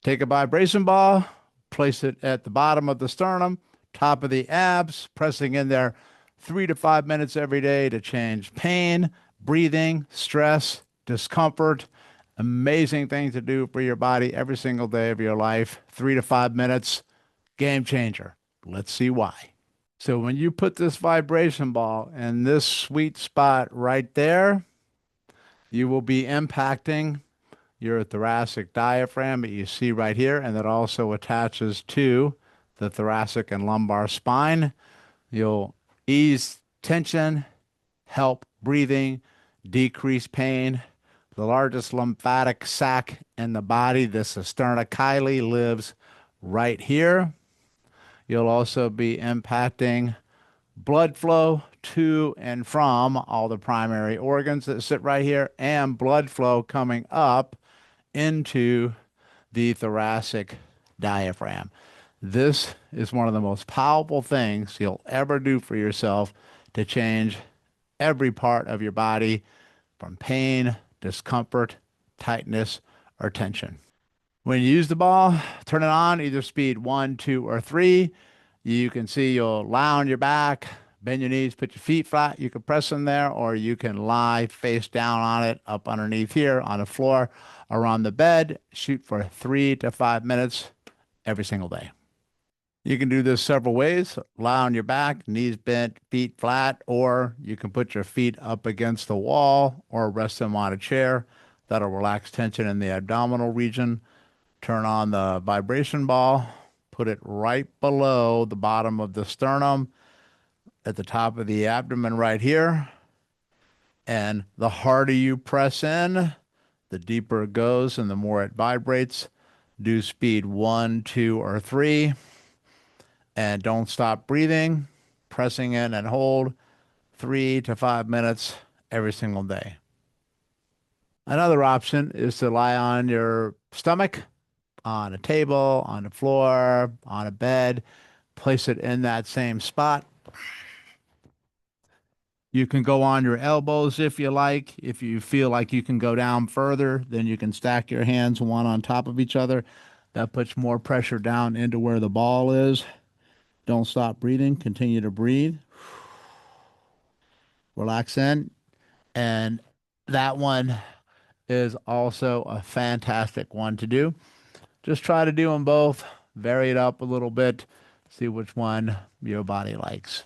Take a vibration ball, place it at the bottom of the sternum, top of the abs, pressing in there 3 to 5 minutes every day to change pain, breathing, stress, discomfort. Amazing thing to do for your body every single day of your life. 3 to 5 minutes, game changer. Let's see why. So when you put this vibration ball in this sweet spot right there, you will be impacting your thoracic diaphragm that you see right here, and that also attaches to the thoracic and lumbar spine. You'll ease tension, help breathing, decrease pain. The largest lymphatic sac in the body, the cisterna chyli, lives right here. You'll also be impacting blood flow to and from all the primary organs that sit right here, and blood flow coming up into the thoracic diaphragm. This is one of the most powerful things you'll ever do for yourself to change every part of your body from pain, discomfort, tightness, or tension. When you use the ball, turn it on, either speed 1, 2, or 3. You can see you'll lie on your back, bend your knees, put your feet flat. You can press them there, or you can lie face down on it, up underneath here on the floor or on the bed. Shoot for 3 to 5 minutes every single day. You can do this several ways. Lie on your back, knees bent, feet flat, or you can put your feet up against the wall or rest them on a chair. That'll relax tension in the abdominal region. Turn on the vibration ball, put it right below the bottom of the sternum at the top of the abdomen right here. And the harder you press in, the deeper it goes and the more it vibrates. Do speed 1, 2, or 3. And don't stop breathing, pressing in and hold 3 to 5 minutes every single day. Another option is to lie on your stomach, on a table, on the floor, on a bed. Place it in that same spot. You can go on your elbows if you like. If you feel like you can go down further, then you can stack your hands one on top of each other. That puts more pressure down into where the ball is. Don't stop breathing. Continue to breathe. Relax in. And that one is also a fantastic one to do. Just try to do them both. Vary it up a little bit. See which one your body likes.